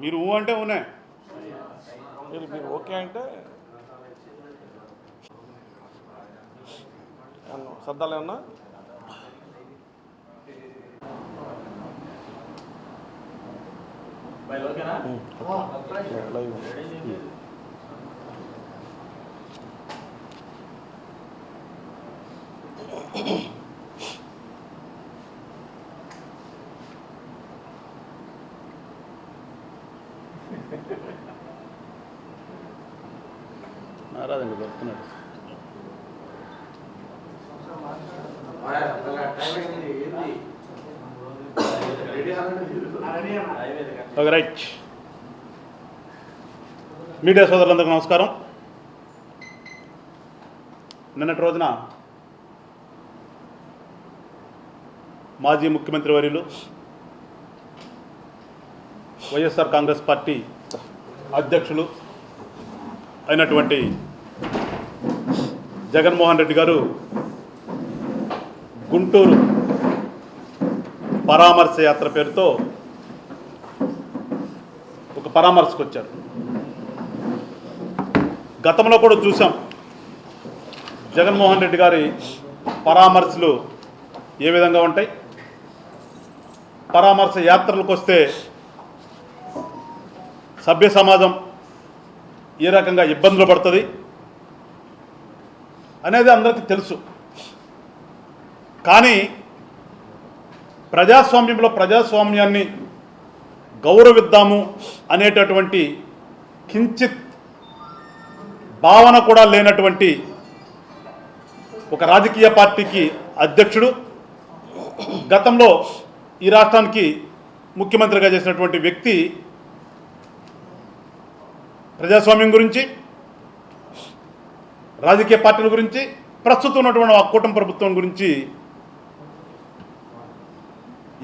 మీరు అంటే ఉన్నాయి, మీరు ఓకే అంటే సర్దాలు ఏమన్నా లైవ్ నారాదండి దొరుకుతున్నాడు. రైట్. మీడియా సోదరులందరికీ నమస్కారం. నిన్నటి రోజున మాజీ ముఖ్యమంత్రి వర్యులు వైఎస్ఆర్ కాంగ్రెస్ పార్టీ అధ్యక్షులు అయినటువంటి జగన్మోహన్ రెడ్డి గారు గుంటూరు పరామర్శ యాత్ర పేరుతో ఒక పరామర్శకు వచ్చారు. గతంలో కూడా చూసాం జగన్మోహన్ రెడ్డి గారి పరామర్శలు ఏ విధంగా ఉంటాయి. పరామర్శ యాత్రలకు వస్తే సభ్య సమాజం ఏ రకంగా ఇబ్బందులు పడుతుంది అనేది అందరికీ తెలుసు. కానీ ప్రజాస్వామ్యంలో ప్రజాస్వామ్యాన్ని గౌరవిద్దాము అనేటటువంటి కించిత్ భావన కూడా లేనటువంటి ఒక రాజకీయ పార్టీకి అధ్యక్షుడు, గతంలో ఈ రాష్ట్రానికి ముఖ్యమంత్రిగా చేసినటువంటి వ్యక్తి ప్రజాస్వామ్యం గురించి, రాజకీయ పార్టీల గురించి, ప్రస్తుతం ఉన్నటువంటి ఆ కూటమి ప్రభుత్వం గురించి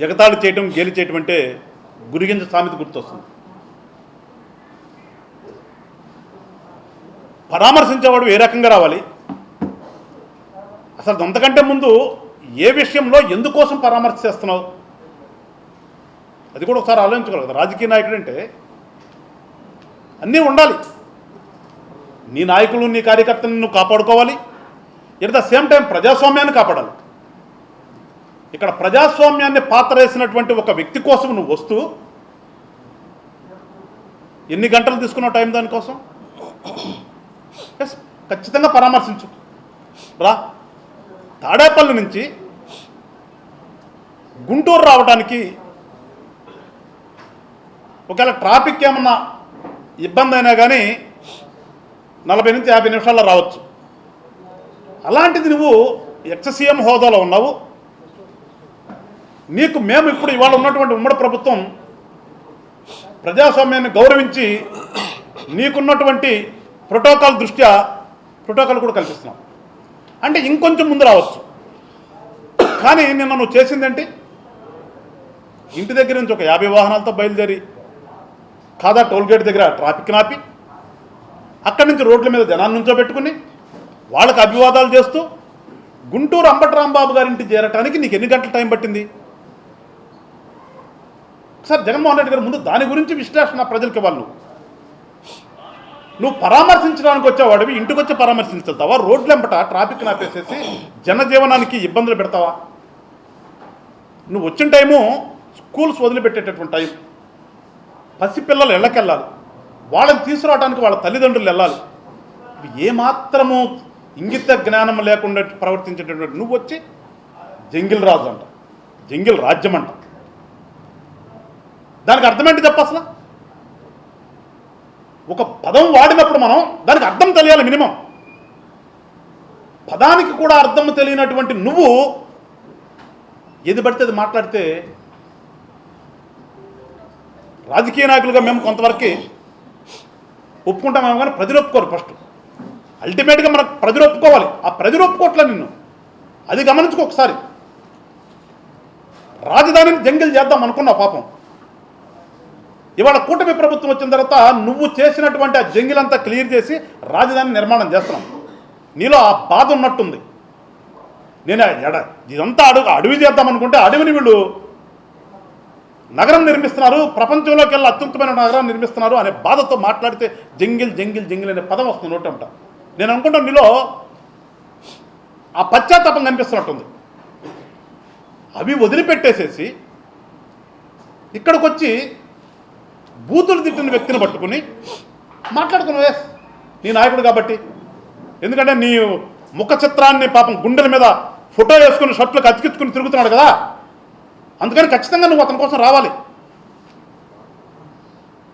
ఎగతాళి చేయటం, గేలి చేయటం అంటే గురిగింజ సామెత గుర్తొస్తుంది. పరామర్శించేవాడు ఏ రకంగా రావాలి, అసలు అంతకంటే ముందు ఏ విషయంలో ఎందుకోసం పరామర్శ చేస్తున్నావు అది కూడా ఒకసారి ఆలోచించుకోవాలి కదా. రాజకీయ నాయకుడు అంటే అన్నీ ఉండాలి. నీ నాయకులు నీ కార్యకర్తలను నువ్వు కాపాడుకోవాలి, ఎట్ ద సేమ్ టైం ప్రజాస్వామ్యాన్ని కాపాడాలి. ఇక్కడ ప్రజాస్వామ్యాన్ని పాతరేసినటువంటి ఒక వ్యక్తి కోసం నువ్వు వస్తూ ఎన్ని గంటలు తీసుకున్నావు టైం దానికోసం? ఎస్, ఖచ్చితంగా పరామర్శించు. రా, తాడేపల్లి నుంచి గుంటూరు రావడానికి ఒకవేళ ట్రాఫిక్ ఏమన్నా ఇబ్బంది అయినా కానీ 40 నుంచి 50 నిమిషాల్లో రావచ్చు. అలాంటిది నువ్వు ఎక్స్-సీఎం హోదాలో ఉన్నావు. నీకు మేము ఇప్పుడు ఇవాళ ఉన్నటువంటి ఉమ్మడి ప్రభుత్వం ప్రజాస్వామ్యాన్ని గౌరవించి నీకున్నటువంటి ప్రోటోకాల్ దృష్ట్యా ప్రోటోకాల్ కూడా కల్పిస్తున్నాం అంటే ఇంకొంచెం ముందు రావచ్చు. కానీ నిన్న నువ్వు చేసిందేంటి? ఇంటి దగ్గర నుంచి ఒక 50 వాహనాలతో బయలుదేరి కాదా టోల్గేట్ దగ్గర ట్రాఫిక్ నాపి, అక్కడి నుంచి రోడ్ల మీద జనాన్ని నుంచోబెట్టుకుని వాళ్ళకి అభివాదాలు చేస్తూ గుంటూరు అంబటి రాంబాబు గారింటి చేరటానికి నీకు ఎన్ని గంటల టైం పట్టింది? సార్, జగన్మోహన్ రెడ్డి గారు ముందు దాని గురించి విశ్లేషణ ప్రజలకి ఇవ్వాలి. నువ్వు పరామర్శించడానికి వచ్చేవాడివి, ఇంటికి వచ్చి పరామర్శించుతావా? రోడ్లెంపట ట్రాఫిక్ నాపేసేసి జనజీవనానికి ఇబ్బందులు పెడతావా? నువ్వు వచ్చిన టైము స్కూల్స్ వదిలిపెట్టేటటువంటి టైం, పసిపిల్లలు ఇళ్ళకెళ్ళాలి, వాళ్ళని తీసుకురావడానికి వాళ్ళ తల్లిదండ్రులు వెళ్ళాలి. ఏమాత్రము ఇంగిత జ్ఞానం లేకుండా ప్రవర్తించేటటువంటి నువ్వు వచ్చి జంగిల్ రాజు అంట, జంగిల్ రాజ్యం అంట. దానికి అర్థమేంటి చెప్ప? అసలు ఒక పదం వాడినప్పుడు మనం దానికి అర్థం తెలియాలి. మినిమం పదానికి కూడా అర్థం తెలియనటువంటి నువ్వు ఏది పడితే అది మాట్లాడితే రాజకీయ నాయకులుగా మేము కొంతవరకు ఒప్పుకుంటామేమో కానీ ప్రజలు ఒప్పుకోరు. ఫస్ట్ అల్టిమేట్గా మనకు ప్రజలు ఒప్పుకోవాలి. ఆ ప్రజలు ఒప్పుకోవట్లే నిన్ను, అది గమనించుకో ఒకసారి. రాజధానిని జంగిల్ చేద్దాం అనుకున్నావు పాపం. ఇవాళ కూటమి ప్రభుత్వం వచ్చిన తర్వాత నువ్వు చేసినటువంటి ఆ జంగిలంతా క్లియర్ చేసి రాజధాని నిర్మాణం చేస్తున్నాం. నీలో ఆ బాధ ఉన్నట్టుంది. నేను ఇదంతా అడవి చేద్దాం అనుకుంటే అడవిని వీళ్ళు నగరం నిర్మిస్తున్నారు, ప్రపంచంలోకి వెళ్ళి అత్యుత్తమైన నగరం నిర్మిస్తున్నారు అనే బాధతో మాట్లాడితే జంగిల్ జంగిల్ జంగిల్ అనే పదం వస్తుంది నోటంట. నేను అనుకుంటాను నీలో ఆ పశ్చాత్తాపం కనిపిస్తున్నట్టుంది. అవి వదిలిపెట్టేసేసి ఇక్కడికి వచ్చి బూతులు తిట్టిన వ్యక్తిని పట్టుకుని మాట్లాడుకున్నావే నీ నాయకుడు కాబట్టి. ఎందుకంటే నీ ముఖ చిత్రాన్ని పాపం గుండెల మీద ఫోటో వేసుకుని షర్ట్లకు అతికించుకుని తిరుగుతున్నాడు కదా, అందుకని ఖచ్చితంగా నువ్వు అతని కోసం రావాలి.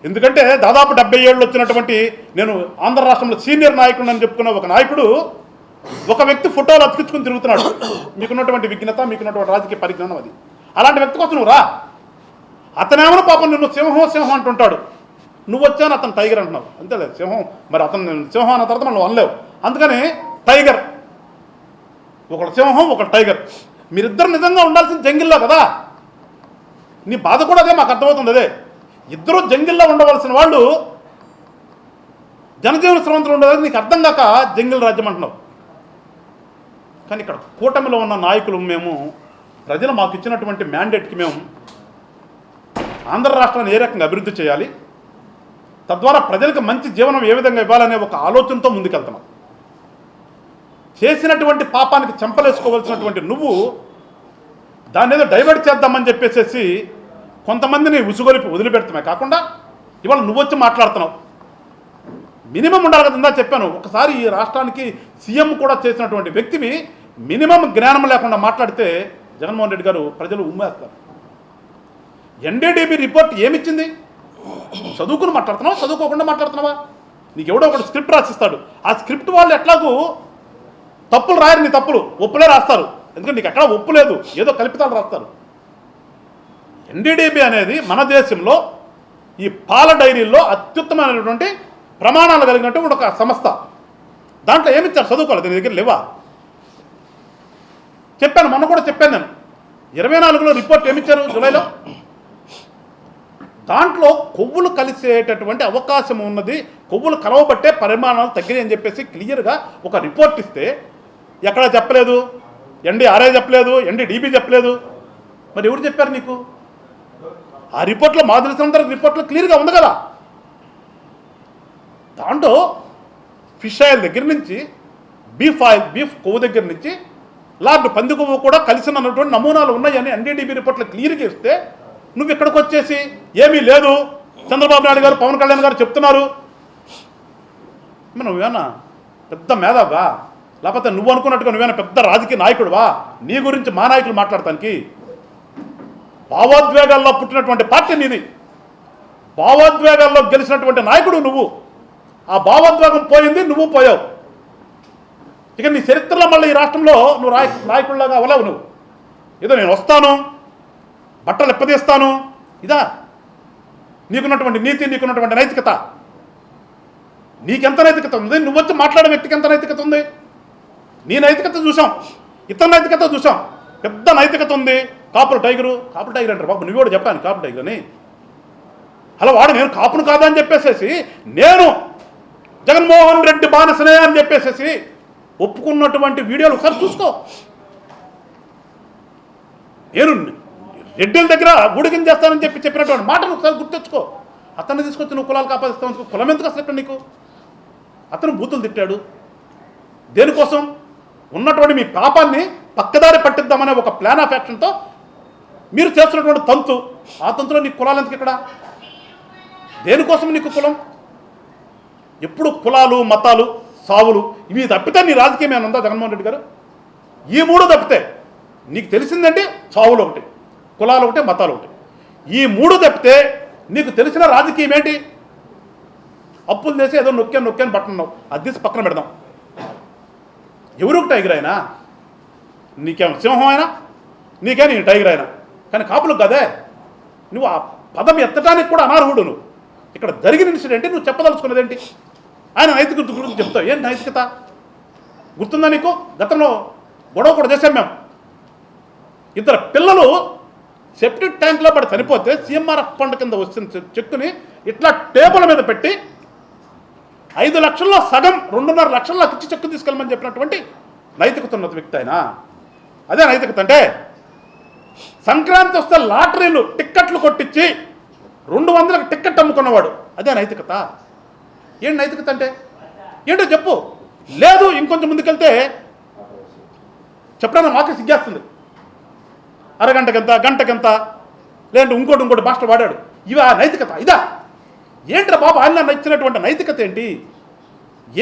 ఎందుకంటే దాదాపు 70 ఏళ్ళు వచ్చినటువంటి నేను ఆంధ్ర రాష్ట్రంలో సీనియర్ నాయకుడు అని చెప్పుకున్న ఒక నాయకుడు ఒక వ్యక్తి ఫోటోలు అతికించుకుని తిరుగుతున్నాడు. మీకున్నటువంటి విఘ్నత, మీకున్నటువంటి రాజకీయ పరిజ్ఞానం అది. అలాంటి వ్యక్తి కోసం నువ్వు రా. అతనేమో పాపం నిన్ను సింహం సింహం అంటుంటాడు, నువ్వు వచ్చాను అతను టైగర్ అంటున్నావు. అంతేలేదు సింహం, మరి అతను సింహం అన్న తర్వాత మనం అనలేవు. అందుకని టైగర్, ఒకడు సింహం ఒకడు టైగర్, మీరిద్దరు నిజంగా ఉండాల్సిన జంగిల్లో కదా. నీ బాధ కూడా అదే, మాకు అర్థమవుతుంది అదే. ఇద్దరు జంగిల్లో ఉండవలసిన వాళ్ళు జనజీవన స్రవంతులు ఉండదు, నీకు అర్థం కాక జంగిల్ రాజ్యం అంటున్నావు. కానీ ఇక్కడ కూటమిలో ఉన్న నాయకులు మేము ప్రజలు మాకు ఇచ్చినటువంటి మ్యాండేట్కి మేము ఆంధ్ర రాష్ట్రాన్ని ఏ రకంగా అభివృద్ధి చేయాలి, తద్వారా ప్రజలకు మంచి జీవనం ఏ విధంగా ఇవ్వాలనే ఒక ఆలోచనతో ముందుకెళ్తున్నాం. చేసినటువంటి పాపానికి చెంపలేసుకోవాల్సినటువంటి నువ్వు దాన్ని ఏదో డైవర్ట్ చేద్దామని చెప్పేసి కొంతమందిని ఉసుగొలిపి వదిలిపెడతామే కాకుండా ఇవాళ నువ్వు వచ్చి మాట్లాడుతున్నావు. మినిమం ఉండాలి కదా, చెప్పాను. ఒకసారి ఈ రాష్ట్రానికి సీఎం కూడా చేసినటువంటి వ్యక్తివి మినిమం జ్ఞానం లేకుండా మాట్లాడితే జగన్మోహన్ రెడ్డి గారు ప్రజలు ఉమ్మేస్తారు. NDDB report ఏమిచ్చింది? చదువుకుని మాట్లాడుతున్నావా, చదువుకోకుండా మాట్లాడుతున్నావా? నీకు ఎవడో ఒకటి స్క్రిప్ట్ రాసిస్తాడు, ఆ స్క్రిప్ట్ వాళ్ళు ఎట్లాగూ తప్పులు రాయరు, నీ తప్పులు ఒప్పులే రాస్తారు. ఎందుకంటే నీకు ఎక్కడ ఒప్పు లేదు, ఏదో కల్పితాలు రాస్తారు. ఎన్డీడీబీ అనేది మన దేశంలో ఈ పాల డైరీల్లో అత్యుత్తమైనటువంటి ప్రమాణాలు కలిగినటువంటి ఒక సంస్థ. దాంట్లో ఏమిచ్చారు? చదువుకోవాలి, దీని దగ్గర లేవా? చెప్పాను, మొన్న కూడా చెప్పాను నేను. 24లో రిపోర్ట్ ఏమిచ్చారు? జూలైలో. దాంట్లో కొవ్వులు కలిసేటటువంటి అవకాశం ఉన్నది, కొవ్వులు కలవబట్టే పరిమాణాలు తగ్గినాయి అని చెప్పేసి క్లియర్గా ఒక రిపోర్ట్ ఇస్తే ఎక్కడా చెప్పలేదు. ఎన్డీఆర్ఐ చెప్పలేదు, ఎన్డీడీబీ చెప్పలేదు. మరి ఎవరు చెప్పారు నీకు? ఆ రిపోర్ట్లో మా తెలిసినంత రిపోర్ట్లో క్లియర్గా ఉంది కదా. దాంట్లో ఫిష్ ఆయిల్ దగ్గర నుంచి బీఫ్ కొవ్వు దగ్గర నుంచి లార్డ్ పంది కొవ్వు కూడా కలిసినటువంటి నమూనాలు ఉన్నాయని ఎన్డీడీబీ రిపోర్ట్లో క్లియర్గా ఇస్తే నువ్వు ఇక్కడికి వచ్చేసి ఏమీ లేదు, చంద్రబాబు నాయుడు గారు పవన్ కళ్యాణ్ గారు చెప్తున్నారు. నువ్వేనా పెద్ద మేధావా? లేకపోతే నువ్వు అనుకున్నట్టుగా నువ్వేనా పెద్ద రాజకీయ నాయకుడువా? నీ గురించి మా నాయకులు మాట్లాడటానికి? భావోద్వేగాల్లో పుట్టినటువంటి పార్టీ నీది, భావోద్వేగాల్లో గెలిచినటువంటి నాయకుడు నువ్వు. ఆ భావోద్వేగం పోయింది, నువ్వు పోయావు. ఇక నీ చరిత్రలో మళ్ళీ ఈ రాష్ట్రంలో నువ్వు నాయకుడిలాగా అవలేవు. నువ్వు ఏదో నేను వస్తాను, బట్టలు ఎప్పదీస్తాను, ఇదా నీకున్నటువంటి నీతి, నీకున్నటువంటి నైతికత? నీకెంత నైతికత ఉంది? నువ్వు వచ్చి మాట్లాడే వ్యక్తికి ఎంత నైతికత ఉంది? నీ నైతికత చూసాం, ఇతర నైతికత చూసాం. పెద్ద నైతికత ఉంది. కాపులు టైగర్ అంటారు. బాబు నువ్వు కూడా చెప్పాను కాపు టైగర్ అని. అలా వాడు నేను కాపును కాదా అని చెప్పేసేసి, నేను జగన్మోహన్ రెడ్డి బానిసనే అని చెప్పేసేసి ఒప్పుకున్నటువంటి వీడియోలు ఒకసారి చూసుకో. నేను రెడ్డిల దగ్గర గుడికిం చేస్తానని చెప్పినటువంటి మాటలు ఒకసారి గుర్తెచ్చుకో. అతన్ని తీసుకొచ్చి నువ్వు కులాలు కాపాదిస్తావు. కులం ఎందుకు అసలు ఇక్కడ నీకు? అతను బూతులు తిట్టాడు. దేనికోసం? ఉన్నటువంటి మీ పాపాన్ని పక్కదారి పట్టిద్దామనే ఒక ప్లాన్ ఆఫ్ యాక్షన్తో మీరు చేస్తున్నటువంటి తంతు. ఆ తంతులో నీకు కులాలు ఎందుకు ఇక్కడ? దేనికోసం నీకు కులం? ఎప్పుడు కులాలు, మతాలు, సావులు ఇవి తప్పితే నీ రాజకీయం ఏమైనా ఉందా జగన్మోహన్ రెడ్డి గారు? ఈ మూడు తప్పితే నీకు తెలిసిందంటే చావులు ఒకటి, కులాలు ఒకటి, మతాలు ఒకటి. ఈ మూడు తప్పితే నీకు తెలిసిన రాజకీయం ఏంటి? అప్పులు చేసి ఏదో నొక్కాను బట్టన్నావు, అది తీసి పక్కన పెడదాం. ఎవరు టైగర్ అయినా? నీకేమో సింహం అయినా, నీకే నీ టైగర్ అయినా. కానీ కాపులకు కదే. నువ్వు ఆ పదం ఎత్తడానికి కూడా అనర్హుడు. నువ్వు ఇక్కడ జరిగిన ఇన్సిడెంట్ నువ్వు చెప్పదలుచుకున్నది ఏంటి? ఆయన నైతికత గురించి చెప్తావు. ఏంటి నైతికత? గుర్తుందా నీకు? గతంలో గొడవ కూడా చేశాం మేము. 2 పిల్లలు సెప్టిక్ ట్యాంక్లో పడి చనిపోతే సీఎంఆర్ఎఫ్ ఫండ్ కింద వచ్చిన చెక్కుని ఇట్లా టేబుల్ మీద పెట్టి 5 లక్షల్లో సగం 2.5 లక్షల్లో ఇచ్చి చెక్కు తీసుకెళ్ళమని చెప్పినటువంటి నైతికత ఉన్నత వ్యక్తి ఆయన. అదే నైతికత అంటే. సంక్రాంతి వస్తే లాటరీలు టిక్కెట్లు కొట్టించి 200కి టిక్కెట్ అమ్ముకున్నవాడు అదే నైతికత. ఏంటి నైతికత అంటే ఏంటో చెప్పు. లేదు ఇంకొంచెం ముందుకెళ్తే చెప్పడానికి మాకే సిగ్గేస్తుంది. అరగంటకెంత గంటకెంత లేదంటే ఇంకోటి భాష వాడాడు. ఇవా నైతికత? ఇదా ఏంట్రా బాబు? ఆయన నచ్చినటువంటి నైతికత ఏంటి?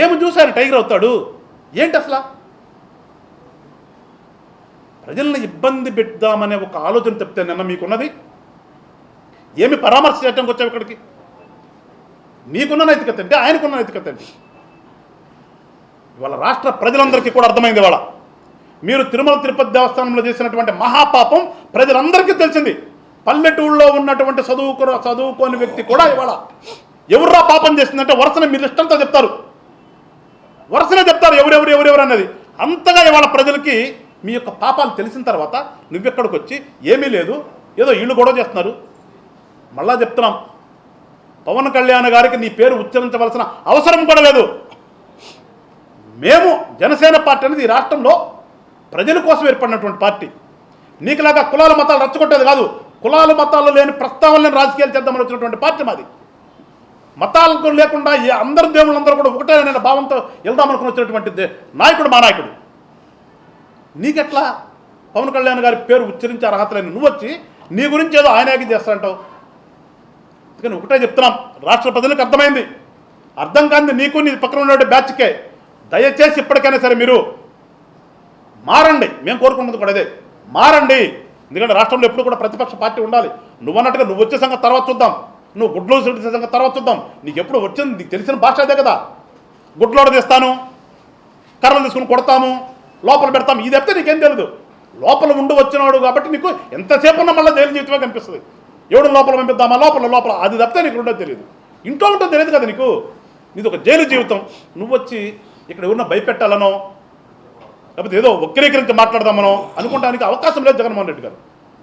ఏమి చూసి ఆయన టైగర్ అవుతాడు ఏంటి అసలు? ప్రజల్ని ఇబ్బంది పెడదామనే ఒక ఆలోచన చెప్తే నిన్న మీకున్నది ఏమి పరామర్శ చేయడానికి వచ్చావు ఇక్కడికి? నీకున్న నైతికత అంటే ఆయనకున్న నైతికత ఏంటి? ఇవాళ రాష్ట్ర ప్రజలందరికీ కూడా అర్థమైంది. ఇవాళ మీరు తిరుమల తిరుపతి దేవస్థానంలో చేసినటువంటి మహాపాపం ప్రజలందరికీ తెలిసింది. పల్లెటూళ్ళలో ఉన్నటువంటి చదువుకోని వ్యక్తి కూడా ఇవాళ ఎవర్రా పాపం చేసిందంటే వరుసనే మీరు ఇష్టంతో చెప్తారు. వరుసనే చెప్తారు ఎవరెవరు అన్నది. అంతగా ఇవాళ ప్రజలకి మీ యొక్క పాపాలు తెలిసిన తర్వాత నువ్వెక్కడికి వచ్చి ఏమీ లేదు ఏదో ఇళ్ళు గొడవ చేస్తున్నారు. మళ్ళా చెప్తున్నాం, పవన్ కళ్యాణ్ గారికి నీ పేరు ఉచ్చరించవలసిన అవసరం కూడా లేదు. మేము జనసేన పార్టీ అనేది ఈ రాష్ట్రంలో ప్రజల కోసం ఏర్పడినటువంటి పార్టీ. నీకులాగా కులాల మతాలు రచ్చగొట్టేది కాదు. కులాలు మతాలు లేని ప్రస్తావనలను రాజకీయాలు చేద్దామని వచ్చినటువంటి పార్టీ మాది. మతాలకు లేకుండా అందరు దేవుళ్ళందరూ కూడా ఒకటే అనే భావంతో వెళ్దామనుకుని వచ్చినటువంటి నాయకుడు మా నాయకుడు. నీకెట్లా పవన్ కళ్యాణ్ గారి పేరు ఉచ్చరించే అర్హత లేని నువ్వు వచ్చి నీ గురించి ఏదో ఆయనకి చేస్తాంటావు. అందుకని ఒకటే చెప్తున్నాం, రాష్ట్ర ప్రజలకు అర్థమైంది. అర్థం కాంది నీకు నీ పక్కన ఉండే బ్యాచ్కే. దయచేసి ఇప్పటికైనా సరే మీరు మారండి. మేము కోరుకున్నది కూడా అదే, మారండి. ఎందుకంటే రాష్ట్రంలో ఎప్పుడు కూడా ప్రతిపక్ష పార్టీ ఉండాలి. నువ్వు అన్నట్టుగా నువ్వు వచ్చే సంగతి తర్వాత చూద్దాం, నువ్వు గుడ్లో చూసే సంగతి తర్వాత చూద్దాం. నీకు ఎప్పుడు వచ్చింది నీకు తెలిసిన భాష అదే కదా. గుడ్లోడ తీస్తాను, కర్రలు తీసుకుని కొడతాము, లోపల పెడతాము, ఇది చెప్తే నీకేం తెలియదు. లోపల ఉండి వచ్చినాడు కాబట్టి నీకు ఎంతసేపు ఉన్నా మళ్ళీ జైలు జీవితమే కనిపిస్తుంది. ఎవడు లోపల పంపిద్దామా లోపల అది తప్పితే నీకు ఉండదు తెలియదు. ఇంట్లో ఉంటుందో తెలియదు కదా నీకు. నీది ఒక జైలు జీవితం. నువ్వు వచ్చి ఇక్కడ ఎవరన్నా భయపెట్టాలనో లేకపోతే ఏదో వక్రీకరించి మాట్లాడదామనో అనుకోవడానికి అవకాశం లేదు జగన్మోహన్ రెడ్డి గారు.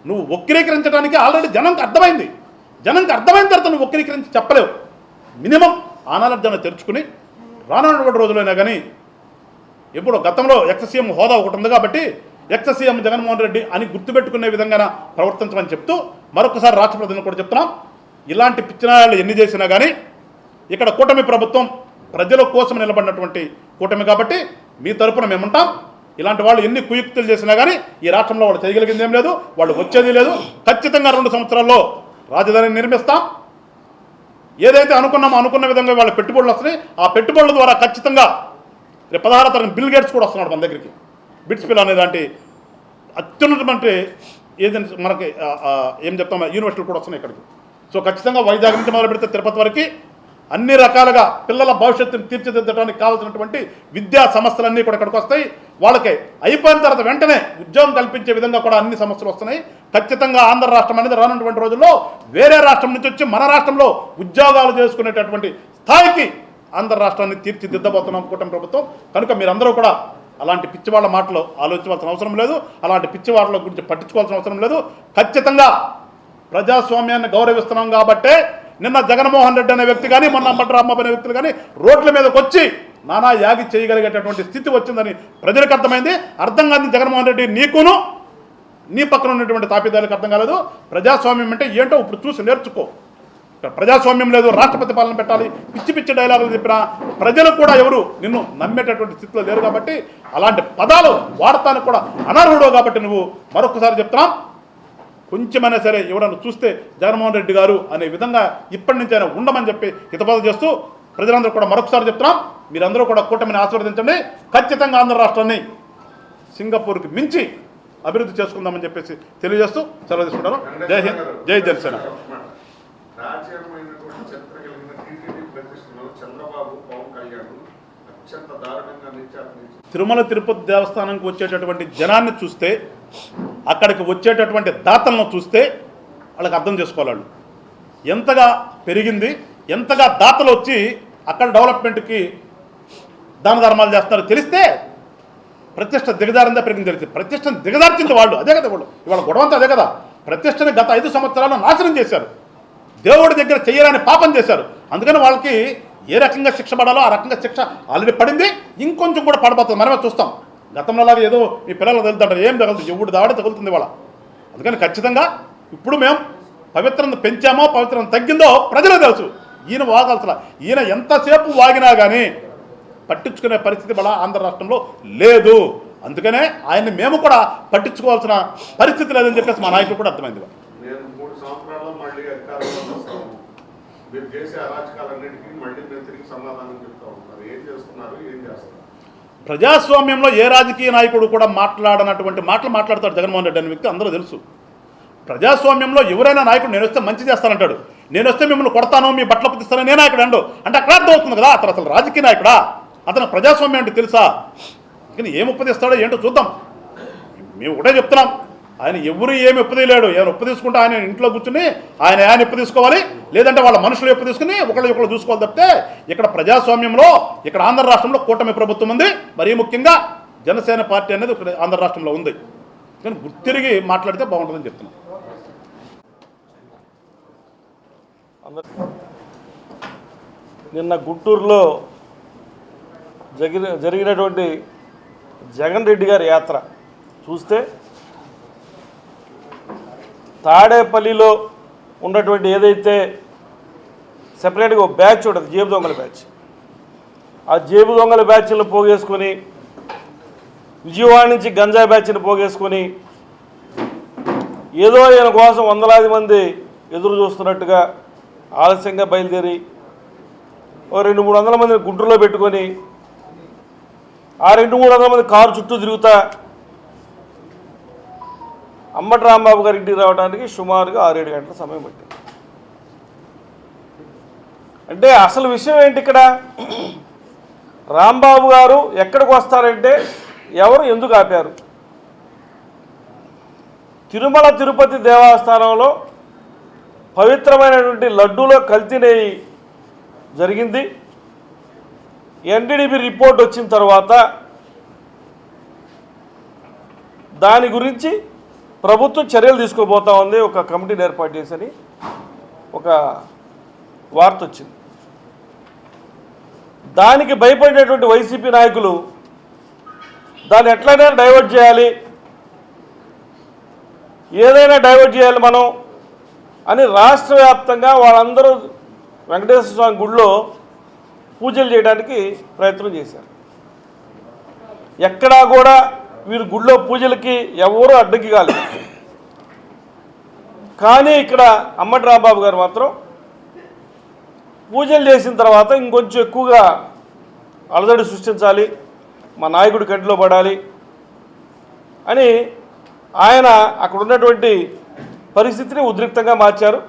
నువ్వు వక్రీకరించడానికి ఆల్రెడీ జనంకి అర్థమైంది. జనంకి అర్థమైన తర్వాత నువ్వు వక్రీకరించి చెప్పలేవు. మినిమం ఆనాలర్జన తెరుచుకుని రానున్నటువంటి రోజులైనా కానీ ఎప్పుడు గతంలో ఎక్స్-సీఎం హోదా ఒకటి ఉంది కాబట్టి ఎక్స్-సీఎం జగన్మోహన్ రెడ్డి అని గుర్తుపెట్టుకునే విధంగా ప్రవర్తించమని చెప్తూ మరొకసారి రాష్ట్ర ప్రజలను కూడా చెప్తున్నాం, ఇలాంటి పిచ్చినాయాలు ఎన్ని చేసినా కానీ ఇక్కడ కూటమి ప్రభుత్వం ప్రజల కోసం నిలబడినటువంటి కూటమి కాబట్టి మీ తరపున మేముంటాం. ఇలాంటి వాళ్ళు ఎన్ని కుయుక్తులు చేసినా కానీ ఈ రాష్ట్రంలో వాళ్ళు చేయగలిగింది ఏం లేదు, వాళ్ళు వచ్చేది లేదు. ఖచ్చితంగా 2 సంవత్సరాల్లో రాజధానిని నిర్మిస్తాం. ఏదైతే అనుకున్నామో అనుకున్న విధంగా వాళ్ళ పెట్టుబడులు వస్తున్నాయి. ఆ పెట్టుబడుల ద్వారా ఖచ్చితంగా రేపు 16వ తరగతి బిల్ గేట్స్ కూడా వస్తున్నాడు మన దగ్గరికి. బిట్స్ పిల్ అనేదాంటి అత్యున్నతమైన ఏజెన్సీ మనకి ఏం చెప్తాం యూనివర్సిటీలు కూడా వస్తున్నాయి ఇక్కడికి. సో ఖచ్చితంగా వైజాగ్ నుంచి మొదలు పెడితే తిరుపతి వరకు అన్ని రకాలుగా పిల్లల భవిష్యత్తును తీర్చిదిద్దడానికి కావాల్సినటువంటి విద్యా సమస్యలన్నీ కూడా ఇక్కడికి వస్తాయి. వాళ్ళకి అయిపోయిన తర్వాత వెంటనే ఉద్యోగం కల్పించే విధంగా కూడా అన్ని సమస్యలు వస్తున్నాయి. ఖచ్చితంగా ఆంధ్ర రాష్ట్రం అనేది రానున్నటువంటి రోజుల్లో వేరే రాష్ట్రం నుంచి వచ్చి మన రాష్ట్రంలో ఉద్యోగాలు చేసుకునేటటువంటి స్థాయికి ఆంధ్ర రాష్ట్రాన్ని తీర్చిదిద్దబోతున్నాం కూటమి ప్రభుత్వం. కనుక మీరందరూ కూడా అలాంటి పిచ్చివాళ్ళ మాటలు ఆలోచించవలసిన అవసరం లేదు, అలాంటి పిచ్చివాళ్ళ గురించి పట్టించుకోవాల్సిన అవసరం లేదు. ఖచ్చితంగా ప్రజాస్వామ్యాన్ని గౌరవిస్తున్నాం కాబట్టే నిన్న జగన్మోహన్ రెడ్డి అనే వ్యక్తి కానీ మొన్న అంబటి రాంబాబు అనే వ్యక్తులు కానీ రోడ్ల మీదకి వచ్చి నానా యాగి చేయగలిగేటటువంటి స్థితి వచ్చిందని ప్రజలకు అర్థమైంది. అర్థం కాని జగన్మోహన్ రెడ్డి నీకును నీ పక్కన ఉన్నటువంటి తాపీదారులకు అర్థం కాలేదు. ప్రజాస్వామ్యం అంటే ఏంటో ఇప్పుడు చూసి నేర్చుకో. ఇక్కడ ప్రజాస్వామ్యం లేదు, రాష్ట్రపతి పాలన పెట్టాలి, పిచ్చి పిచ్చి డైలాగులు చెప్పినా ప్రజలు కూడా ఎవరు నిన్ను నమ్మేటటువంటి స్థితిలో లేరు కాబట్టి అలాంటి పదాలు వాడతానికి కూడా అనర్హుడు. కాబట్టి నువ్వు మరొకసారి చెప్తున్నాం, కొంచెమైనా సరే ఎవరన్నా చూస్తే జగన్మోహన్ రెడ్డి గారు అనే విధంగా ఇప్పటి నుంచి అయినా ఉండమని చెప్పి హితబోధ చేస్తూ ప్రజలందరూ కూడా మరొకసారి చెప్తున్నాం, మీరందరూ కూడా కూటమిని ఆశీర్వదించండి. ఖచ్చితంగా ఆంధ్ర రాష్ట్రాన్ని సింగపూర్కి మించి అభివృద్ధి చేసుకుందామని చెప్పేసి తెలియజేస్తూ సెలవు తీసుకుంటాను. జై హింద్, జై జనసేన. తిరుమల తిరుపతి దేవస్థానానికి వచ్చేటటువంటి జనాన్ని చూస్తే, అక్కడికి వచ్చేటటువంటి దాతలను చూస్తే వాళ్ళకి అర్థం చేసుకోవాలి వాళ్ళు ఎంతగా పెరిగింది, ఎంతగా దాతలు వచ్చి అక్కడ డెవలప్మెంట్కి దాన ధర్మాలు చేస్తున్నారో తెలిస్తే ప్రతిష్ట దిగజారిందా పెరిగింది తెలిస్తే ప్రతిష్టను దిగజార్చింది వాళ్ళు. అదే కదా వాళ్ళు ఇవాళ గొడవంతా అదే కదా. ప్రతిష్టని గత 5 సంవత్సరాలు నాశనం చేశారు. దేవుడి దగ్గర చేయరాని పాపం చేశారు. అందుకని వాళ్ళకి ఏ రకంగా శిక్ష పడాలో ఆ రకంగా శిక్ష ఆల్రెడీ పడింది, ఇంకొంచెం కూడా పడబోతుంది. మనమే చూస్తాం. గతంలో లాగా ఏదో మీ పిల్లలు తగులుతుంటారు, ఏం తగులుతుంది, ఎవడు దాడి తగులుతుంది వాళ్ళ. అందుకని ఖచ్చితంగా ఇప్పుడు మేము పవిత్రత పెంచామో పవిత్రత తగ్గిందో ప్రజలే తెలుసు. ఈయన వాగాల్సిన ఈయన ఎంతసేపు వాగినా కానీ పట్టించుకునే పరిస్థితి మన ఆంధ్ర రాష్ట్రంలో లేదు. అందుకనే ఆయన్ని మేము కూడా పట్టించుకోవాల్సిన పరిస్థితి లేదని చెప్పేసి మా నాయకులు కూడా అర్థమైంది. నేను 3 సంవత్సరాల్లో మళ్ళీ అధికారంలో వస్తాను, మీరు చేసే అరాచకాలన్నిటికీ మళ్ళీ నేను తిరిగి సమాధానం చెప్తా ఉంటారు. ఏం చేస్తున్నారు, ఏం చేస్తున్నారు? ప్రజాస్వామ్యంలో ఏ రాజకీయ నాయకుడు కూడా మాట్లాడనటువంటి మాటలు మాట్లాడతాడు జగన్మోహన్ రెడ్డి అనే వ్యక్తి అందరూ తెలుసు. ప్రజాస్వామ్యంలో ఎవరైనా నాయకుడు నేను వస్తే మంచి చేస్తానంటాడు, నేను వస్తే మిమ్మల్ని కొడతాను, మీ బట్టలు పుట్టిస్తాను నేను నాయకుడు అండు అంటే అక్కడ అర్థమవుతుంది కదా అతను అసలు రాజకీయ నాయకుడా, అతను ప్రజాస్వామ్యం అంటే తెలుసా? కానీ ఏం ఉపదేస్తాడో ఏంటో చూద్దాం. మేము ఒకటే చెప్తున్నాం, ఆయన ఎవరు ఏమి ఒప్పదీయలేడు. ఎవరు ఒప్పదీసుకుంటే ఆయన ఇంట్లో కూర్చుని ఆయన ఎప్పు తీసుకోవాలి, లేదంటే వాళ్ళ మనుషులు ఎప్పు తీసుకుని ఒకళ్ళు చూసుకోవాలి తప్పితే ఇక్కడ ప్రజాస్వామ్యంలో ఇక్కడ ఆంధ్ర రాష్ట్రంలో కూటమి ప్రభుత్వం ఉంది. మరీ ముఖ్యంగా జనసేన పార్టీ అనేది ఇక్కడ ఆంధ్ర రాష్ట్రంలో ఉంది. కానీ గుర్తిరిగి మాట్లాడితే బాగుంటుందని చెప్తున్నాం. నిన్న గుంటూరులో జరిగినటువంటి జగన్ రెడ్డి గారి యాత్ర చూస్తే తాడేపల్లిలో ఉన్నటువంటి ఏదైతే సెపరేట్గా ఒక బ్యాచ్ ఉంటుంది, జేబు దొంగల బ్యాచ్, ఆ జేబు దొంగల బ్యాచ్లను పోగేసుకొని విజయవాడ నుంచి గంజాయి బ్యాచ్ని పోగేసుకొని ఏదో ఈయన కోసం వందలాది మంది ఎదురు చూస్తున్నట్టుగా ఆలస్యంగా బయలుదేరి ఓ 200-300 మందిని గుంటూరులో పెట్టుకొని ఆ 200-300 మంది కారు చుట్టూ తిరుగుతా అంబటి రాంబాబు గారి ఇంటికి రావడానికి సుమారుగా 6-7 గంటల సమయం పట్టింది. అంటే అసలు విషయం ఏంటి ఇక్కడ? రాంబాబు గారు ఎక్కడికి వస్తారంటే ఎవరు ఎందుకు ఆపారు? తిరుమల తిరుపతి దేవస్థానంలో పవిత్రమైనటువంటి లడ్డూలో కల్తీ నెయ్యి జరిగింది. ఎన్డీడీబీ రిపోర్ట్ వచ్చిన తర్వాత దాని గురించి ప్రభుత్వం చర్యలు తీసుకోబోతా ఉంది, ఒక కమిటీని ఏర్పాటు చేసని ఒక వార్త వచ్చింది. దానికి భయపడేటువంటి వైసీపీ నాయకులు దాన్ని ఎట్లయినా డైవర్ట్ చేయాలి, ఏదైనా డైవర్ట్ చేయాలి మనం అని రాష్ట్ర వ్యాప్తంగా వాళ్ళందరూ వెంకటేశ్వర స్వామి గుడిలో పూజలు చేయడానికి ప్రయత్నం చేశారు. ఎక్కడా కూడా వీరు గుడిలో పూజలకి ఎవరూ అడ్డంకి కాలేదు. కానీ ఇక్కడ అంబటి రాంబాబు గారు మాత్రం పూజలు చేసిన తర్వాత ఇంకొంచెం ఎక్కువగా అలజడి సృష్టించాలి, మా నాయకుడి కంటిలో పడాలి అని ఆయన అక్కడ ఉన్నటువంటి పరిస్థితిని ఉద్రిక్తంగా మార్చారు.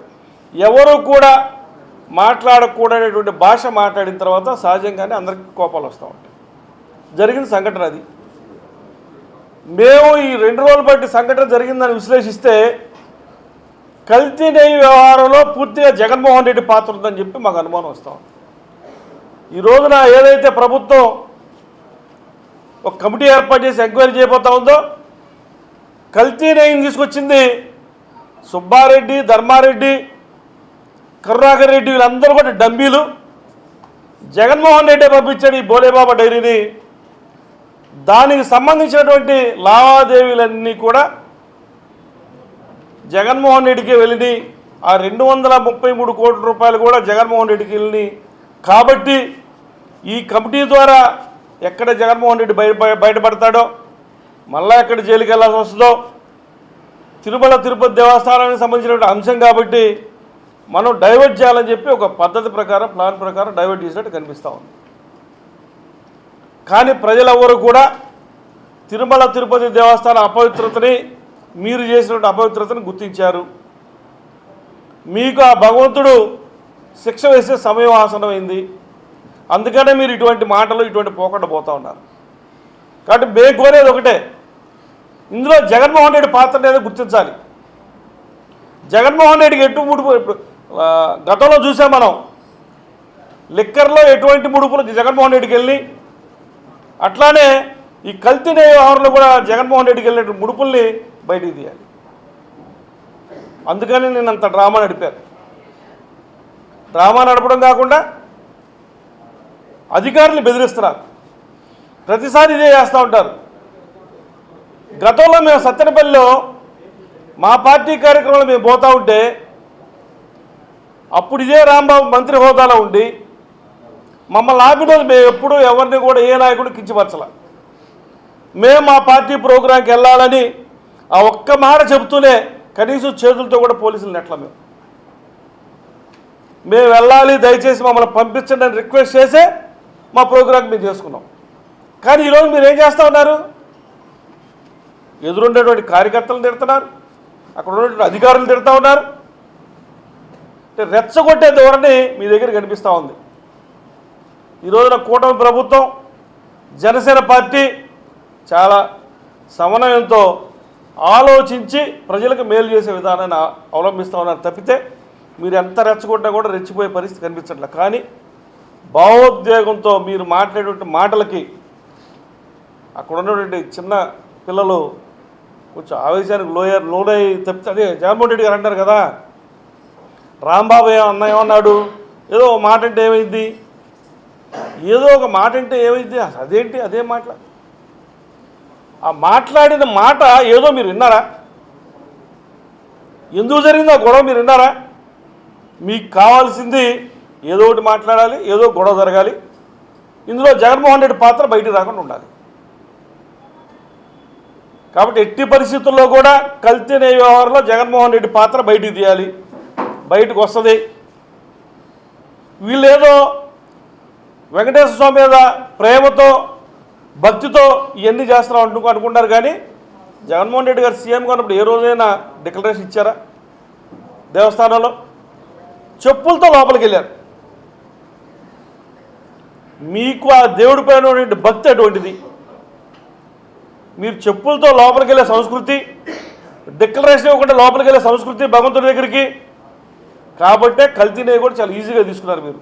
ఎవరు కూడా మాట్లాడకూడనేటువంటి భాష మాట్లాడిన తర్వాత సహజంగానే అందరికీ కోపాలు వస్తూ ఉంటాయి. జరిగిన సంఘటన అది. మేము ఈ 2 రోజులు బట్టి సంఘటన జరిగిందని విశ్లేషిస్తే కల్తీ నెయ్యి వ్యవహారంలో పూర్తిగా జగన్మోహన్ రెడ్డి పాత్ర ఉందని చెప్పి మాకు అనుమానం వస్తూ ఉంది. ఈ రోజున ఏదైతే ప్రభుత్వం ఒక కమిటీ ఏర్పాటు చేసి ఎంక్వైరీ చేయబోతా ఉందో, కల్తీ నెయ్యిని తీసుకొచ్చింది సుబ్బారెడ్డి, ధర్మారెడ్డి, కరుణాకర్ రెడ్డి, వీళ్ళందరూ కూడా డంబీలు. జగన్మోహన్ రెడ్డి పంపించాడు ఈ బోలేబాబా డైరీని. దానికి సంబంధించినటువంటి లావాదేవీలన్నీ కూడా జగన్మోహన్ రెడ్డికి వెళ్ళినాయి. ఆ 233 కోట్ల రూపాయలు కూడా జగన్మోహన్ రెడ్డికి వెళ్ళినాయి. కాబట్టి ఈ కమిటీ ద్వారా ఎక్కడ జగన్మోహన్ రెడ్డి బయటపడతాడో, మళ్ళా ఎక్కడ జైలుకి వెళ్ళాల్సి వస్తుందో, తిరుమల తిరుపతి దేవస్థానానికి సంబంధించినటువంటి అంశం కాబట్టి మనం డైవర్ట్ చేయాలని చెప్పి ఒక పద్ధతి ప్రకారం, ప్లాన్ ప్రకారం డైవర్ట్ చేసినట్టు కనిపిస్తూ ఉంది. కానీ ప్రజలెవరూ కూడా తిరుమల తిరుపతి దేవస్థాన అపవిత్రతని, మీరు చేసినటువంటి అపవిత్రతను గుర్తించారు. మీకు ఆ భగవంతుడు శిక్ష వేసే సమయం ఆసనమైంది. అందుకనే మీరు ఇటువంటి మాటలు, ఇటువంటి పోకుండా పోతూ ఉన్నారు. కాబట్టి మేము కోరేది ఒకటే, ఇందులో జగన్మోహన్ రెడ్డి పాత్ర అనేది గుర్తించాలి. జగన్మోహన్ రెడ్డికి ఎటు ముడుపు, గతంలో చూసాం మనం, లిక్కర్లో ఎటువంటి ముడుపులు జగన్మోహన్ రెడ్డికి వెళ్ళి, అట్లానే ఈ కల్తీ వ్యవహారంలో కూడా జగన్మోహన్ రెడ్డికి వెళ్ళినటువంటి ముడుపుల్ని బయటికి తీయాలి. అందుకని నేను అంత డ్రామా నడిపాను. డ్రామా నడపడం కాకుండా అధికారులు బెదిరిస్తున్నారు. ప్రతిసారి ఇదే చేస్తూ ఉంటారు. గతంలో మేము సత్తెనపల్లిలో మా పార్టీ కార్యక్రమాలు మేము పోతూ ఉంటే అప్పుడు ఇదే రాంబాబు మంత్రి హోదాలో ఉండి మమ్మల్ని ఆపిన రోజు మేము ఎప్పుడూ ఎవరిని కూడా ఏ నాయకుడు కించపరచల. మేము మా పార్టీ ప్రోగ్రాంకి వెళ్ళాలని ఆ ఒక్క మాట చెబుతూనే కనీసం చేతులతో కూడా పోలీసులు నెట్ల మేము వెళ్ళాలి, దయచేసి మమ్మల్ని పంపించండి అని రిక్వెస్ట్ చేసే మా ప్రోగ్రాం మేము చేసుకున్నాం. కానీ ఈరోజు మీరు ఏం చేస్తూ ఉన్నారు? ఎదురుండేటువంటి కార్యకర్తలను తిడుతున్నారు, అక్కడ ఉన్నటువంటి అధికారులు తిడుతూ ఉన్నారు. రెచ్చగొట్టే ధోరణి మీ దగ్గర కనిపిస్తూ ఉంది. ఈరోజున కూటమి ప్రభుత్వం, జనసేన పార్టీ చాలా సమన్వయంతో ఆలోచించి ప్రజలకు మేలు చేసే విధానాన్ని అవలంబిస్తూ ఉన్నారు తప్పితే మీరు ఎంత రెచ్చగొట్టినా కూడా రెచ్చిపోయే పరిస్థితి కనిపించట్లేదు. కానీ భావోద్వేగంతో మీరు మాట్లాడేటువంటి మాటలకి అక్కడ ఉన్నటువంటి చిన్న పిల్లలు కొంచెం ఆవేశానికి లోనై తప్పితే అదే జగన్మోహన్ రెడ్డి గారు అంటారు కదా, రాంబాబు ఏమన్నాడు, ఏదో ఒక మాట అంటే ఏమైంది, ఏదో ఒక మాట అంటే ఏమైంది, అదేంటి అదే మాటల ఆ మాట్లాడిన మాట ఏదో మీరు విన్నారా? ఎందుకు జరిగిందో ఆ గొడవ మీరు విన్నారా? మీకు కావాల్సింది ఏదో ఒకటి మాట్లాడాలి, ఏదో గొడవ జరగాలి, ఇందులో జగన్మోహన్ రెడ్డి పాత్ర బయటికి రాకుండా ఉండాలి. కాబట్టి ఎట్టి పరిస్థితుల్లో కూడా కల్తీ వ్యవహారంలో జగన్మోహన్ రెడ్డి పాత్ర బయటికి తీయాలి, బయటకు వస్తుంది. వీళ్ళేదో వెంకటేశ్వర స్వామి మీద ప్రేమతో భక్తితో ఇవన్నీ చేస్తున్నాం అనుకుంటారు. కానీ జగన్మోహన్ రెడ్డి గారు సీఎంగా ఉన్నప్పుడు ఏ రోజైనా డిక్లరేషన్ ఇచ్చారా? దేవస్థానంలో చెప్పులతో లోపలికి వెళ్ళారు. మీకు ఆ దేవుడి పైన ఉన్నటువంటి భక్తి అటువంటిది. మీరు చెప్పులతో లోపలికి వెళ్ళే సంస్కృతి, డిక్లరేషన్ ఇవ్వకుండా లోపలికి వెళ్ళే సంస్కృతి భగవంతుడి దగ్గరికి. కాబట్టే కల్తీనే కూడా చాలా ఈజీగా తీసుకున్నారు మీరు.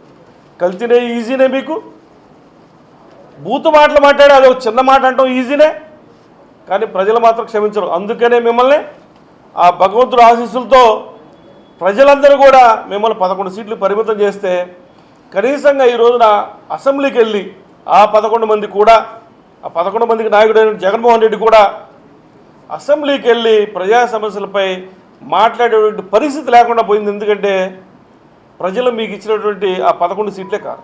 కల్తీనే ఈజీనే, మీకు బూతు మాటలు మాట్లాడే అది ఒక చిన్న మాట అంటాం ఈజీనే, కానీ ప్రజలు మాత్రం క్షమించరు. అందుకనే మిమ్మల్ని ఆ భగవంతుడు ఆశీస్సులతో ప్రజలందరూ కూడా మిమ్మల్ని 11 సీట్లు పరిమితం చేస్తే కనీసంగా ఈ రోజున అసెంబ్లీకి వెళ్ళి ఆ 11 మంది కూడా, ఆ 11 మందికి నాయకుడైన జగన్మోహన్ రెడ్డి కూడా అసెంబ్లీకి వెళ్ళి ప్రజా సమస్యలపై మాట్లాడేటువంటి పరిస్థితి లేకుండా పోయింది. ఎందుకంటే ప్రజలు మీకు ఇచ్చినటువంటి ఆ 11 సీట్లే కాదు.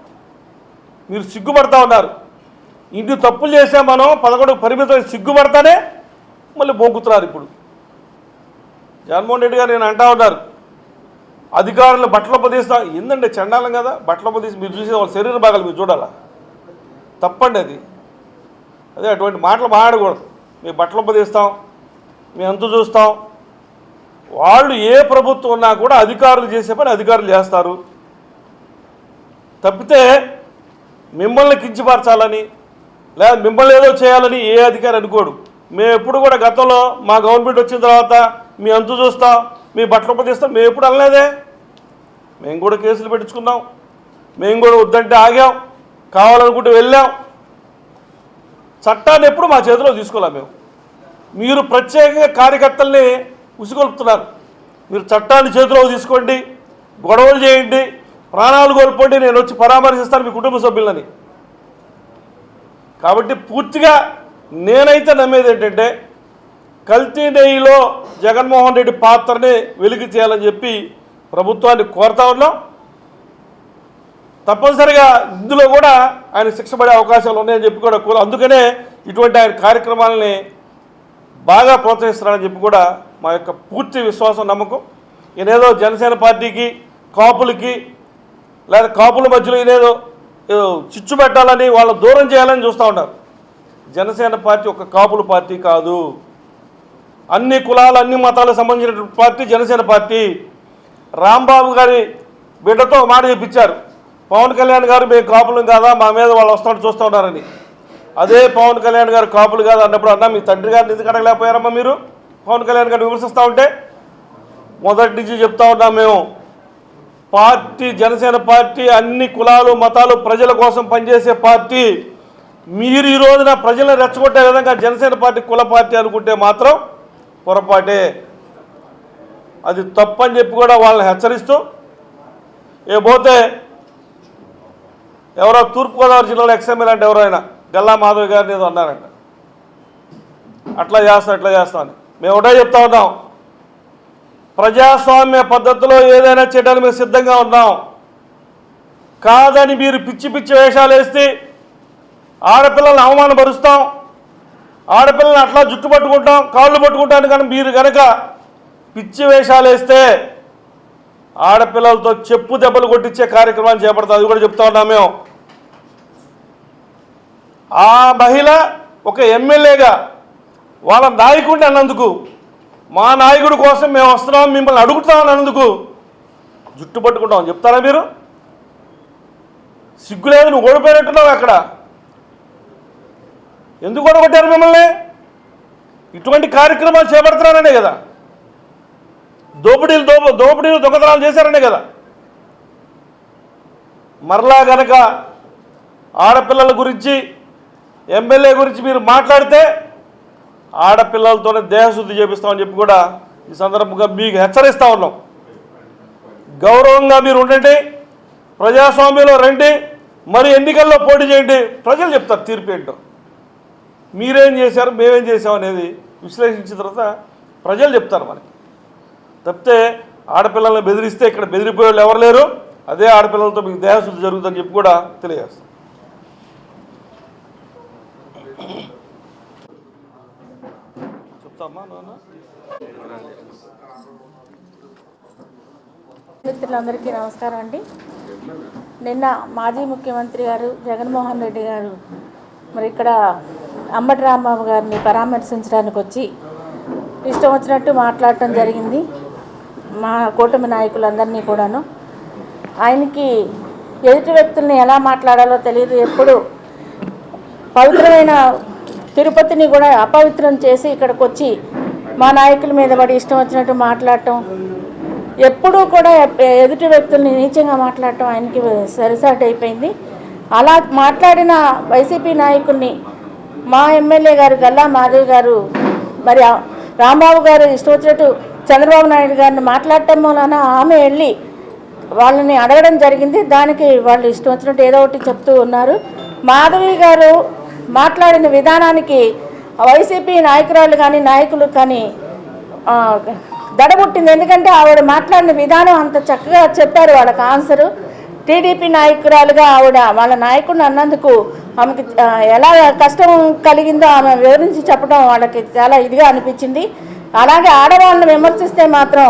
మీరు సిగ్గుపడతా ఉన్నారు. ఇంటి తప్పులు చేసాం మనం 11 పరిమితం సిగ్గుపడతానే మళ్ళీ బొంకుతున్నారు. ఇప్పుడు జగన్మోహన్ రెడ్డి గారు నేను అంటా ఉన్నారు, అధికారులు బట్టలు పొదిస్తా. ఏందండి చండాలం కదా, బట్టలు పొదిసి మీరు చూసే వాళ్ళ శరీర భాగాలు మీరు చూడాలా? తప్పండి అది. అదే అటువంటి మాటలు మాట్లాడకూడదు. మేము బట్టలు పొదిస్తాం, మేము అంతు చూస్తాం. వాళ్ళు ఏ ప్రభుత్వం ఉన్నా కూడా అధికారులు చేసే పని అధికారులు చేస్తారు తప్పితే మిమ్మల్ని కించపరచాలని లేదా మిమ్మల్ని ఏదో చేయాలని ఏ అధికారి అనుకోడు. మేము ఎప్పుడు కూడా గతంలో మా గవర్నమెంట్ వచ్చిన తర్వాత మీ అంతు చూస్తాం, మీ బట్టలు ఉపదిస్తాం మేము ఎప్పుడు అనలేదే. మేము కూడా కేసులు పెట్టించుకున్నాం, మేము కూడా వద్దంటే ఆగాం, కావాలనుకుంటే వెళ్ళాం. చట్టాన్ని ఎప్పుడు మా చేతిలో తీసుకోలేం మేము. మీరు ప్రత్యేకంగా కార్యకర్తల్ని ఉసిగొల్పుతున్నారు. మీరు చట్టాన్ని చేతిలో తీసుకోండి, గొడవలు చేయండి, ప్రాణాలు కోల్పోండి, నేను వచ్చి పరామర్శిస్తాను మీ కుటుంబ సభ్యులని. కాబట్టి పూర్తిగా నేనైతే నమ్మేది ఏంటంటే కల్తీ నెయ్యిలో జగన్మోహన్ రెడ్డి పాత్రని వెలికి తీయాలని చెప్పి ప్రభుత్వాన్ని కోరుతా ఉన్నాం. తప్పనిసరిగా ఇందులో కూడా ఆయన శిక్ష పడే అవకాశాలు ఉన్నాయని చెప్పి కూడా అందుకనే ఇటువంటి ఆయన కార్యక్రమాలని బాగా ప్రోత్సహిస్తున్నారని చెప్పి కూడా మా యొక్క పూర్తి విశ్వాసం, నమ్మకం. ఈయనేదో జనసేన పార్టీకి కాపులకి లేదా కాపుల మధ్యలో ఈయనేదో చిచ్చు పెట్టాలని వాళ్ళు దూరం చేయాలని చూస్తూ ఉన్నారు. జనసేన పార్టీ ఒక కాపుల పార్టీ కాదు, అన్ని కులాలు అన్ని మతాలకు సంబంధించిన పార్టీ జనసేన పార్టీ. రాంబాబు గారి బిడ్డతో మాట చెప్పించారు, పవన్ కళ్యాణ్ గారు మేము కాపులం కాదా, మా మీద వాళ్ళు వస్తాడు చూస్తూ ఉన్నారని. అదే పవన్ కళ్యాణ్ గారు కాపులు కాదు అన్నప్పుడు అన్నా మీ తండ్రి గారిని ఎందుకు అడగలేకపోయారమ్మా మీరు? పవన్ కళ్యాణ్ గారిని విమర్శిస్తూ ఉంటే మొదటి నుంచి చెప్తా ఉన్నాం మేము, పార్టీ జనసేన పార్టీ అన్ని కులాలు మతాలు ప్రజల కోసం పనిచేసే పార్టీ. మీరు ఈ రోజున ప్రజలను రెచ్చగొట్టే విధంగా జనసేన పార్టీ కుల పార్టీ అనుకుంటే మాత్రం పొరపాటే. అది తప్పని చెప్పి కూడా వాళ్ళని హెచ్చరిస్తూ పోతే ఎవరో తూర్పుగోదావరి జిల్లాలో ఎక్స్ఎమ్మెల్యే అంటే ఎవరైనా గల్లా మాధవ్ గారిని ఏదో అన్నారంట, అట్లా చేస్తామని మేము ఒకటే చెప్తా ఉన్నాం, ప్రజాస్వామ్య పద్ధతిలో ఏదైనా చేయడానికి మేము సిద్ధంగా ఉన్నాం. కాదని మీరు పిచ్చి పిచ్చి వేషాలు వేస్తే ఆడపిల్లల్ని అవమానపరుస్తాం, ఆడపిల్లల్ని అట్లా జుట్టు పట్టుకుంటాం, కాళ్ళు పట్టుకుంటాను. కానీ మీరు కనుక పిచ్చి వేషాలు వేస్తే ఆడపిల్లలతో చెప్పు దెబ్బలు కొట్టించే కార్యక్రమాన్ని చేపడతాం. అది కూడా చెప్తా ఉన్నాం మేము. ఆ మహిళ ఒక ఎమ్మెల్యేగా వాళ్ళ నాయకుడిని అన్నందుకు, మా నాయకుడి కోసం మేము వస్తున్నాం మిమ్మల్ని అడుగుతామని అన్నందుకు జుట్టు పట్టుకుంటాం చెప్తారా మీరు? సిగ్గులేదు, నువ్వు ఓడిపోయినట్టున్నావు. అక్కడ ఎందుకు ఓడగొట్టారు మిమ్మల్ని? ఇటువంటి కార్యక్రమాలు చేపడుతున్నారనే కదా, దోపిడీలు దొంగతనాలు చేశారనే కదా. మరలా గనక ఆడపిల్లల గురించి ఎమ్మెల్యే గురించి మీరు మాట్లాడితే ఆడపిల్లలతోనే దేహశుద్ధి చేపిస్తామని చెప్పి కూడా ఈ సందర్భంగా మీకు హెచ్చరిస్తూ ఉన్నాం. గౌరవంగా మీరు ఉండండి, ప్రజాస్వామ్యంలో రండి, మరి ఎన్నికల్లో పోటీ చేయండి. ప్రజలు చెప్తారు తీర్పు ఏంటో. మీరేం చేశారు మేమేం చేసాం అనేది విశ్లేషించిన తర్వాత ప్రజలు చెప్తారు మనకి. తప్పితే ఆడపిల్లల్ని బెదిరిస్తే ఇక్కడ బెదిరిపోయే వాళ్ళు ఎవరు లేరు. అదే ఆడపిల్లలతో మీకు దేహశుద్ధి జరుగుతుందని చెప్పి కూడా తెలియజేస్తాం. చెప్తామా నాన్న? మిత్రులందరికీ నమస్కారం అండి. నిన్న మాజీ ముఖ్యమంత్రి గారు జగన్మోహన్ రెడ్డి గారు మరి ఇక్కడ అంబటి రాంబాబు గారిని పరామర్శించడానికి వచ్చి ఇష్టం వచ్చినట్టు మాట్లాడటం జరిగింది. మా కూటమి నాయకులందరినీ కూడాను ఆయనకి ఎదుటి వ్యక్తుల్ని ఎలా మాట్లాడాలో తెలియదు. ఎప్పుడు పవిత్రమైన తిరుపతిని కూడా అపవిత్రం చేసి ఇక్కడికి వచ్చి మా నాయకుల మీద పడి ఇష్టం వచ్చినట్టు మాట్లాడటం, ఎప్పుడూ కూడా ఎదుటి వ్యక్తుల్ని నీచంగా మాట్లాడటం ఆయనకి సరిసాటి అయిపోయింది. అలా మాట్లాడిన వైసీపీ నాయకుల్ని మా ఎమ్మెల్యే గారు గల్లా మాధవ్ గారు మరి రాంబాబు గారు ఇష్టం వచ్చినట్టు చంద్రబాబు నాయుడు గారిని మాట్లాడటం వలన ఆమె వెళ్ళి వాళ్ళని అడగడం జరిగింది. దానికి వాళ్ళు ఇష్టం వచ్చినట్టు ఏదో ఒకటి చెప్తూ ఉన్నారు. మాధవి గారు మాట్లాడిన విధానానికి వైసీపీ నాయకురాలు కానీ నాయకులు కానీ దడబుట్టింది. ఎందుకంటే ఆవిడ మాట్లాడిన విధానం అంత చక్కగా చెప్పారు వాళ్ళకి ఆన్సరు. టీడీపీ నాయకురాలుగా ఆవిడ వాళ్ళ నాయకుడిని అన్నందుకు ఆమెకి ఎలా కష్టం కలిగిందో ఆమె వివరించి చెప్పడం వాళ్ళకి చాలా ఇదిగా అనిపించింది. అలాగే ఆడవాళ్ళని విమర్శిస్తే మాత్రం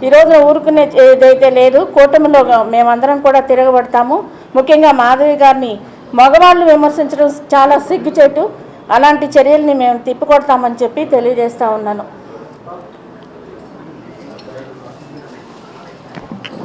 ఈరోజు ఊరుకునే ఏదైతే లేదు. కూటమిలో మేమందరం కూడా తిరగబడతాము. ముఖ్యంగా మాధవి గారిని మగవాళ్ళు విమర్శించడం చాలా సిగ్గుచేటు. అలాంటి చర్యల్ని మేము తిప్పికొడతామని చెప్పి తెలియజేస్తూ ఉన్నాను.